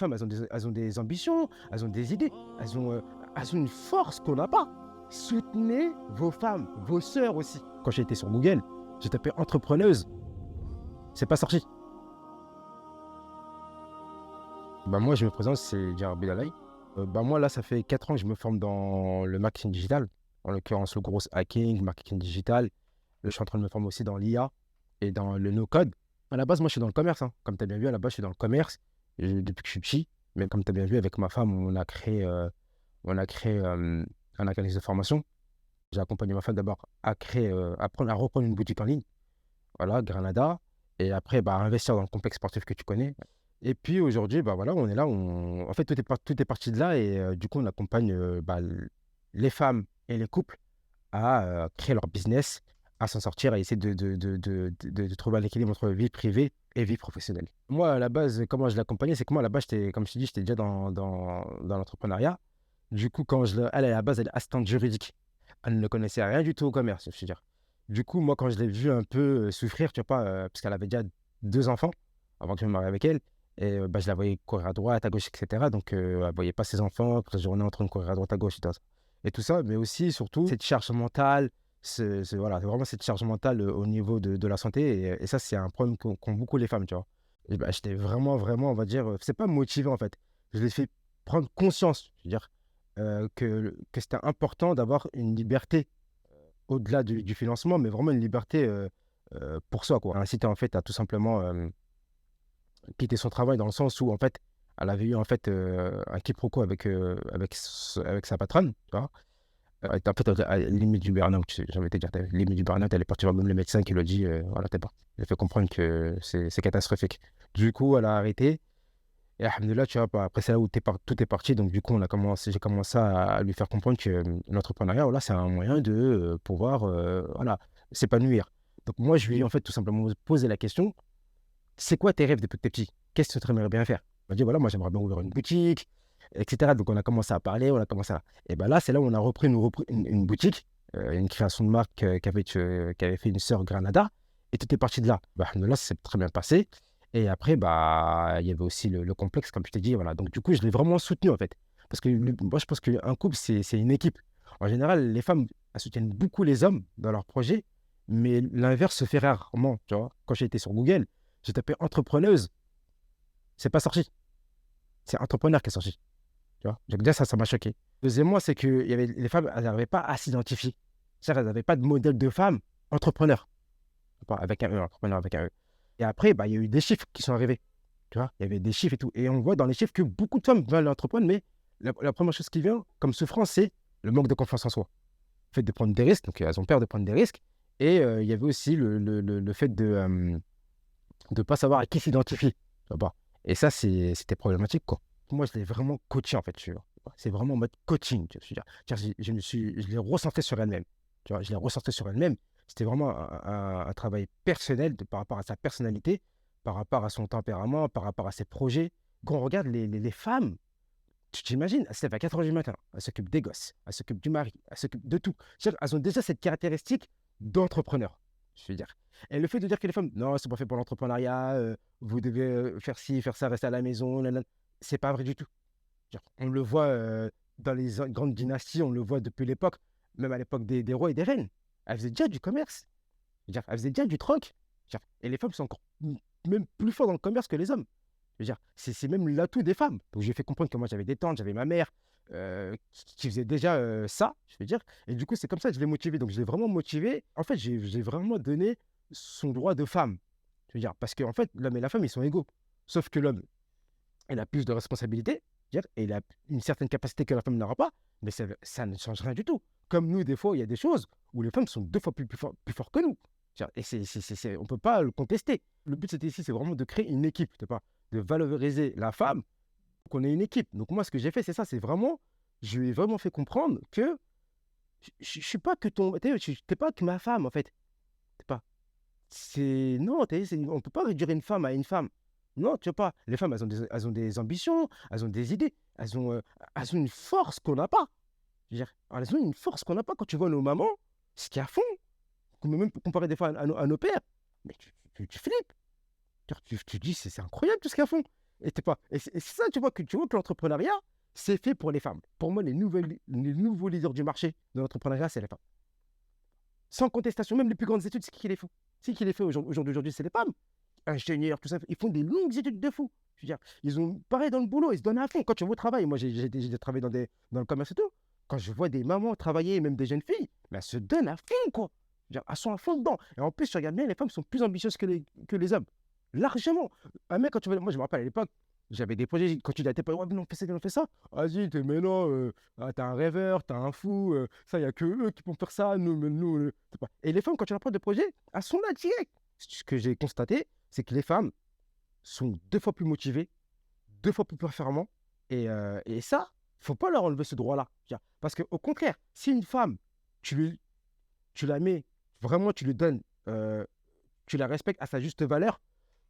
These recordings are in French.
femmes, elles ont des ambitions, elles ont des idées, elles ont une force qu'on n'a pas. Soutenez vos femmes, vos sœurs aussi. Quand j'ai été sur Google, j'ai tapé entrepreneuse, c'est pas sorti. Moi, je me présente, c'est Djara Belalay. Moi, là, ça fait 4 ans que je me forme dans le marketing digital, en l'occurrence le gros hacking, marketing digital. Là, je suis en train de me former aussi dans l'IA et dans le no-code. À la base, moi, je suis dans le commerce, hein. Comme tu as bien vu, à la base, je suis dans le commerce depuis que je suis petit. Mais comme tu as bien vu, avec ma femme, on a créé un organisme de formation. J'ai accompagné ma femme d'abord à créer, à reprendre une boutique en ligne, voilà, Granada. Et après, investir dans le complexe sportif que tu connais. Et puis aujourd'hui, voilà, on est là. En fait, tout est parti de là. Et du coup, on accompagne les femmes et les couples à créer leur business, à s'en sortir, à essayer de trouver un équilibre entre vie privée et vie professionnelle. Moi, à la base, comment je l'accompagnais, c'est que moi, à la base, comme je te dis, j'étais déjà dans l'entrepreneuriat. Du coup, elle, à la base, elle est assistante juridique. Elle ne connaissait rien du tout au commerce, je veux dire. Du coup, moi, quand je l'ai vue un peu souffrir, tu vois pas, parce qu'elle avait déjà 2 enfants avant que je me marie avec elle, et je la voyais courir à droite, à gauche, etc. Donc, elle ne voyait pas ses enfants toute la journée en train de courir à droite, à gauche, et tout ça, mais aussi, surtout, cette charge mentale, voilà, vraiment cette charge mentale au niveau de la santé. Et ça, c'est un problème qu'ont beaucoup les femmes, tu vois. Et j'étais vraiment, vraiment, on va dire, c'est pas motivé en fait. Je l'ai fait prendre conscience, je veux dire, que c'était important d'avoir une liberté au-delà du financement, mais vraiment une liberté pour soi, quoi. Inciter en fait à tout simplement quitter son travail dans le sens où en fait, elle avait eu en fait un quiproquo avec sa patronne, tu vois. Elle était en fait à la limite du burn-out, j'ai envie de te dire, limite du burn-out, elle est partie voir même le médecin qui lui a dit, voilà, t'es pas. Il a fait comprendre que c'est catastrophique. Du coup, elle a arrêté. Et alhamdoulilah, tu vois, après c'est là où tout est parti. Donc du coup, j'ai commencé à lui faire comprendre que l'entrepreneuriat, voilà, c'est un moyen de pouvoir voilà, s'épanouir. Donc moi, je lui ai en fait tout simplement posé la question, c'est quoi tes rêves depuis que t'es petit? Qu'est-ce que tu aimerais bien faire? Il m'a dit, voilà, moi j'aimerais bien ouvrir une boutique, etc. Donc on a commencé à parler, on a commencé à... Et là, c'est là où on a repris une boutique, une création de marque qu'avait fait une sœur Granada. Et tout est parti de là. Alhamdoulilah, ça s'est très bien passé. Et après, il y avait aussi le complexe, comme je t'ai dit. Voilà. Donc du coup, je l'ai vraiment soutenu en fait. Parce que moi, je pense qu'un couple, c'est une équipe. En général, les femmes, elles soutiennent beaucoup les hommes dans leurs projets, mais l'inverse se fait rarement. Tu vois, quand j'ai été sur Google, j'ai tapé entrepreneuse, c'est pas sorti. C'est entrepreneur qui est sorti. Tu vois? Donc déjà, ça m'a choqué. Deuxièmement, c'est que les femmes, elles n'arrivaient pas à s'identifier. C'est-à-dire, elles n'avaient pas de modèle de femme entrepreneur. Pas avec un E, entrepreneur avec un E. Et après, il y a eu des chiffres qui sont arrivés. Tu vois? Il y avait des chiffres et tout. Et on voit dans les chiffres que beaucoup de femmes veulent entreprendre, mais la première chose qui vient comme souffrance, c'est le manque de confiance en soi. Le fait de prendre des risques, donc elles ont peur de prendre des risques. Et il y avait aussi le fait de ne pas savoir à qui s'identifier. Tu vois pas? Et ça, c'était problématique, quoi. Moi, je l'ai vraiment coaché, en fait, tu vois. C'est vraiment en mode coaching, tu vois. Je l'ai recentré sur elle-même. Tu vois, je l'ai recentré sur elle-même. C'était vraiment un travail personnel par rapport à sa personnalité, par rapport à son tempérament, par rapport à ses projets. Quand on regarde les femmes, tu t'imagines, elles se lèvent à 4 heures du matin, elles s'occupent des gosses, elles s'occupent du mari, elles s'occupent de tout. C'est-à-dire, elles ont déjà cette caractéristique d'entrepreneur, je veux dire. Et le fait de dire que les femmes, non, c'est pas fait pour l'entrepreneuriat, vous devez faire ci, faire ça, rester à la maison, c'est pas vrai du tout. On le voit dans les grandes dynasties, on le voit depuis l'époque, même à l'époque des rois et des reines. Elles faisaient déjà du commerce, je veux dire, elles faisaient déjà du troc. Je veux dire, et les femmes sont encore même plus fortes dans le commerce que les hommes. Je veux dire, c'est même l'atout des femmes. Donc, j'ai fait comprendre que moi, j'avais des tantes, j'avais ma mère qui faisait déjà ça, je veux dire. Et du coup, c'est comme ça que je l'ai motivé. Donc, je l'ai vraiment motivé. En fait, j'ai vraiment donné son droit de femme. Je veux dire, parce qu'en fait, l'homme et la femme, ils sont égaux. Sauf que l'homme, il a plus de responsabilités, je veux dire, et il a une certaine capacité que la femme n'aura pas, mais ça ne change rien du tout. Comme nous, des fois, il y a des choses où les femmes sont 2 fois plus fortes que nous. Et on ne peut pas le contester. Le but, c'était ici, c'est vraiment de créer une équipe, de valoriser la femme, qu'on ait une équipe. Donc moi, ce que j'ai fait, c'est ça, c'est vraiment, je lui ai vraiment fait comprendre que je ne suis pas que t'es pas que ma femme, en fait. T'es pas. Non, on ne peut pas réduire une femme à une femme. Non, tu vois pas. Les femmes, elles ont des ambitions, elles ont des idées, elles ont une force qu'on n'a pas. Je veux dire, elles ont une force qu'on n'a pas. Quand tu vois nos mamans, ce qu'elles font, qu'on peut même comparer des fois à nos pères, mais tu flippes. Tu dis, c'est incroyable tout ce qu'elles font. Et c'est ça, tu vois que l'entrepreneuriat, c'est fait pour les femmes. Pour moi, les nouveaux leaders du marché de l'entrepreneuriat, c'est les femmes. Sans contestation, même les plus grandes études, c'est qui les font? C'est qui les fait au jour d'aujourd'hui? C'est les femmes. Ingénieurs, tout ça, ils font des longues études de fou. Je veux dire, ils ont pareil dans le boulot, ils se donnent à fond. Quand tu vois au travail, moi j'ai travaillé dans le commerce et tout. Quand je vois des mamans travailler, même des jeunes filles, mais elles se donnent à fond, quoi. Je veux dire, elles sont à fond dedans. Et en plus, tu regardes bien, les femmes sont plus ambitieuses que les hommes. Largement. Un mec, quand tu vois, moi je me rappelle à l'époque, j'avais des projets, quand tu dis à tes potes, ouais, mais non, fais ça, non, fais ça. Vas-y, mais non, t'es un rêveur, t'es un fou, ça, il n'y a que eux qui peuvent faire ça, nous, c'est pas. Et les femmes, quand tu leur parles de projet, elles sont là direct. Ce que j'ai constaté, c'est que les femmes sont 2 fois plus motivées, 2 fois plus performants. Et ça, faut pas leur enlever ce droit-là. Parce qu'au contraire, si une femme, tu, lui, tu la mets, vraiment, tu lui donnes, tu la respectes à sa juste valeur,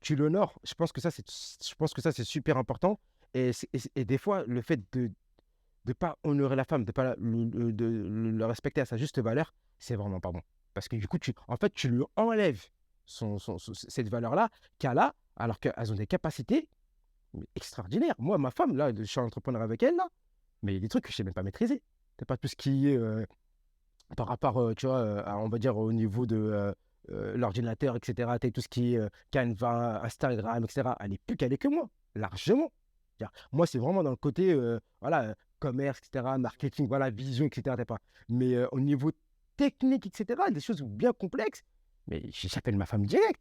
tu l'honores, je pense que ça, c'est super important. Et des fois, le fait de ne pas honorer la femme, de ne pas la respecter à sa juste valeur, c'est vraiment pas bon. Parce que du coup, en fait, tu lui enlèves cette valeur-là qu'elle a, alors qu'elles ont des capacités extraordinaires. Moi, ma femme, là, je suis entrepreneur avec elle, là, mais il y a des trucs que je ne sais même pas maîtriser. C'est pas tout ce qui est par rapport, tu vois, on va dire au niveau de l'ordinateur, etc. T'as tout ce qui est Canva, Instagram, etc. Elle est plus calée que moi, largement. Moi, c'est vraiment dans le côté, voilà, commerce, etc., marketing, voilà, vision, etc. T'as pas. Mais au niveau technique, etc., des choses bien complexes, mais j'appelle ma femme direct.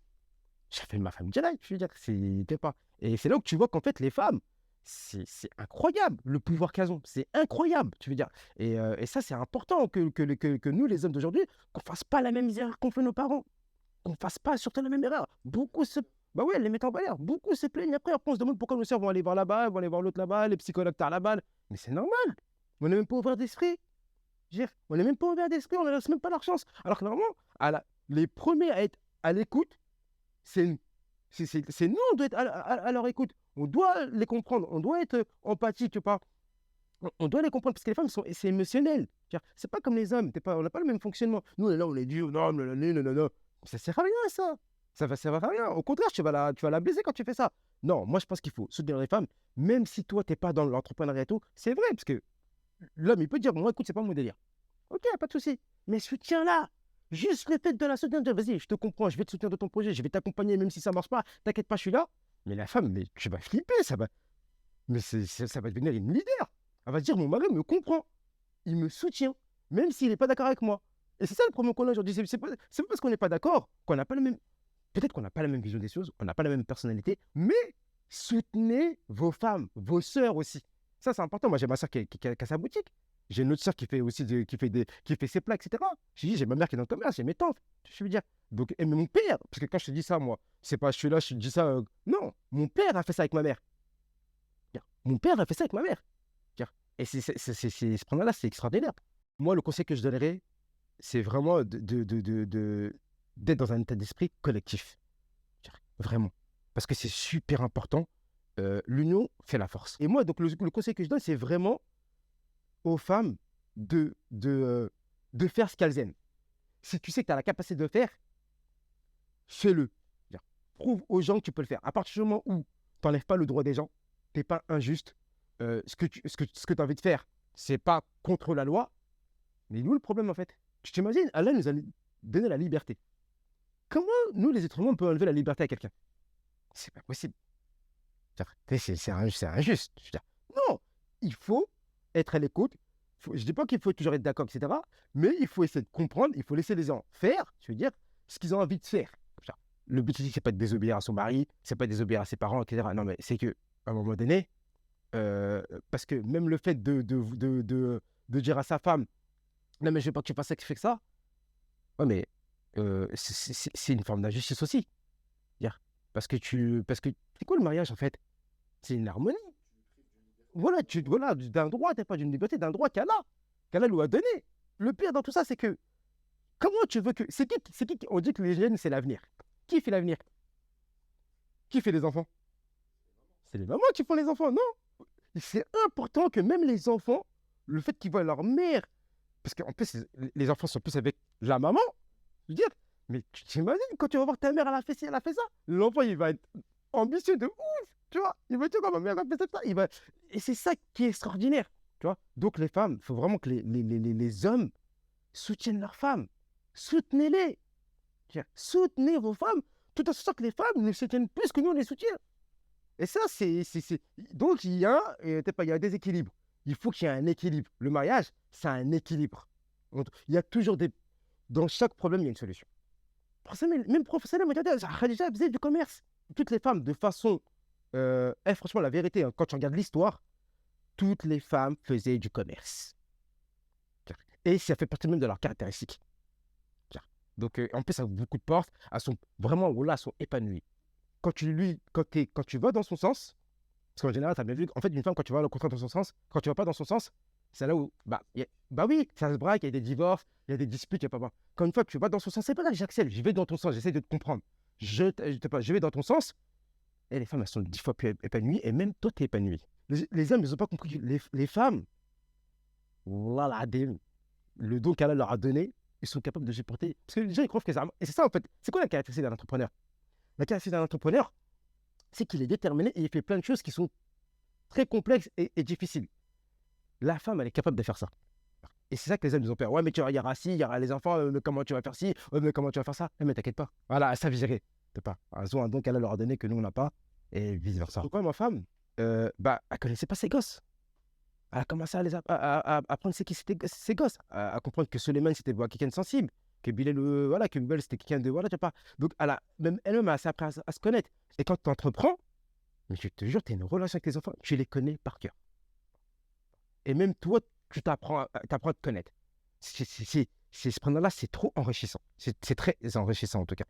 J'appelle ma femme direct, je veux dire, t'es pas. Et c'est là où tu vois qu'en fait, les femmes, c'est incroyable le pouvoir qu'elles ont. C'est incroyable, tu veux dire. Et ça, c'est important que nous, les hommes d'aujourd'hui, qu'on fasse pas la même erreur qu'ont fait nos parents. Qu'on fasse pas surtout la même erreur. Bah ouais, les mettent en valeur. Beaucoup se plaignent après on se demande pourquoi nos sœurs vont aller voir là-bas, vont aller voir l'autre là-bas, les psychologues tard là-bas. Mais c'est normal. On n'est même pas ouvert d'esprit. On n'est même pas ouvert d'esprit, on ne laisse même pas leur chance. Alors que normalement, les premiers à être à l'écoute, c'est nous. C'est nous, on doit être à leur écoute. On doit les comprendre. On doit être empathique, tu vois. On doit les comprendre parce que les femmes, c'est émotionnel. C'est pas comme les hommes. On n'a pas le même fonctionnement. Nous, on est là, on est dur. Non, non, non, non, non, non. Ça sert à rien, ça. Ça va servir à rien. Au contraire, tu vas la blesser quand tu fais ça. Non, moi, je pense qu'il faut soutenir les femmes. Même si toi, tu n'es pas dans l'entrepreneuriat et tout, c'est vrai. Parce que l'homme, il peut dire, moi, écoute, c'est pas mon délire. Ok, pas de souci. Mais soutiens-la. Juste le fait de la soutenir, de dire, vas-y, je te comprends, je vais te soutenir de ton projet, je vais t'accompagner, même si ça ne marche pas, t'inquiète pas, je suis là. Mais la femme, mais tu vas flipper, mais ça va devenir une leader. Elle va se dire, mon mari me comprend, il me soutient, même s'il n'est pas d'accord avec moi. Et c'est ça le problème qu'on a aujourd'hui. C'est pas parce qu'on n'est pas d'accord qu'on n'a pas le même. Peut-être qu'on n'a pas la même vision des choses, on n'a pas la même personnalité, mais soutenez vos femmes, vos sœurs aussi. Ça, c'est important. Moi, j'ai ma sœur qui a sa boutique. J'ai une autre sœur qui fait aussi qui fait ses plats, etc. J'ai ma mère qui est dans le commerce, j'ai mes tantes. Je veux dire. Donc, et mon père, parce que quand je te dis ça, moi, c'est pas je suis là, je te dis ça. Non, mon père a fait ça avec ma mère. Mon père a fait ça avec ma mère. Et ce point-là, c'est extraordinaire. Moi, le conseil que je donnerais, c'est vraiment d'être dans un état d'esprit collectif. Vraiment. Parce que c'est super important. L'union fait la force. Et moi, donc, le conseil que je donne, c'est vraiment aux femmes de faire ce qu'elles aiment. Si tu sais que tu as la capacité de le faire, fais-le. Prouve aux gens que tu peux le faire. À partir du moment où tu n'enlèves pas le droit des gens, tu n'es pas injuste, ce que tu as envie de faire, c'est pas contre la loi. Mais nous, le problème, en fait, tu t'imagines, Allah nous a donné la liberté. Comment nous, les êtres humains, on peut enlever la liberté à quelqu'un? C'est pas possible. C'est injuste. Non, il faut être à l'écoute. Je ne dis pas qu'il faut toujours être d'accord, etc. Mais il faut essayer de comprendre, il faut laisser les gens faire, je veux dire, ce qu'ils ont envie de faire. Le but ici, c'est pas de désobéir à son mari, c'est pas de désobéir à ses parents, etc. Non, mais c'est qu'à un moment donné, parce que même le fait de dire à sa femme, non, mais je veux pas que tu fasses ça, que tu fais que ça, ouais, mais c'est une forme d'injustice aussi. Parce que c'est quoi le mariage en fait? C'est une harmonie. Voilà, d'un droit, t'es pas d'une liberté, d'un droit qu'Allah lui a donné. Le pire dans tout ça, c'est que comment tu veux que. C'est qui on dit que les jeunes, c'est l'avenir. Qui fait l'avenir? Qui fait les enfants? C'est les mamans qui font les enfants, non? C'est important que même les enfants, le fait qu'ils voient leur mère, parce qu'en plus, les enfants sont plus avec la maman, je veux dire, mais tu t'imagines quand tu vas voir ta mère, elle a fait ci, elle a fait ça. L'enfant, il va être ambitieux de ouf. tu vois? Il veut tout comme ma mère a fait ça. Et c'est ça qui est extraordinaire, tu vois? Donc les femmes, il faut vraiment que les hommes soutiennent leurs femmes. Soutenez-les. Soutenez vos femmes, tout en sachant que les femmes nous soutiennent plus que nous, on les soutient. Et ça, donc, il y a un déséquilibre. Il faut qu'il y ait un équilibre. Le mariage, c'est un équilibre. Il y a toujours Dans chaque problème, il y a une solution. Même professionnellement, Khadija faisait du commerce. Toutes les femmes, de façon. Franchement, la vérité, hein, quand tu regardes l'histoire, toutes les femmes faisaient du commerce. Et ça fait partie même de leurs caractéristiques. Donc, en plus, ça ouvre beaucoup de portes. Elles sont vraiment, là, elles sont épanouies. Quand tu vas dans son sens, parce qu'en général, tu as bien vu, en fait, une femme, quand tu vas au contraire dans son sens, quand tu vas pas dans son sens, c'est là où, bah oui, ça se braque, il y a des divorces, il y a des disputes, il y a pas. Quand une fois que tu vas dans son sens, c'est pas là que j'accepte, je vais dans ton sens, j'essaie de te comprendre. Je vais dans ton sens, et les femmes, elles sont 10 fois plus épanouies, et même toi, tu es épanoui. Les hommes, ils n'ont pas compris que les femmes, voilà, le don qu'Allah leur a donné, ils sont capables de supporter. Parce que les gens, ils croient que c'est. Et c'est ça, en fait. C'est quoi la caractéristique d'un entrepreneur? La caractéristique d'un entrepreneur, c'est qu'il est déterminé et il fait plein de choses qui sont très complexes et difficiles. La femme, elle est capable de faire ça. Et c'est ça que les hommes, ils ont peur. Ouais, mais il y aura ci, il y aura les enfants, mais comment tu vas faire ci, ouais, mais comment tu vas faire ça? Mais t'inquiète pas. Voilà, elles savent gérer. T'es pas. Elles ont un don qu'Allah leur a donné que nous, on n'a pas, et vice-versa. Pourquoi ma femme, elle connaissait pas ses gosses. Elle a commencé à apprendre c'est qui c'était ses gosses, à comprendre que Suleiman, c'était quelqu'un de sensible, que Bilal, que Bilal, c'était quelqu'un de. Voilà, tu vois pas. Donc, même elle-même, elle a appris à se connaître. Et quand tu entreprends, mais je te jure, tu as une relation avec tes enfants, tu les connais par cœur. Et même toi, tu t'apprends à te connaître. Ce pendant-là, c'est trop enrichissant. C'est très enrichissant, en tout cas.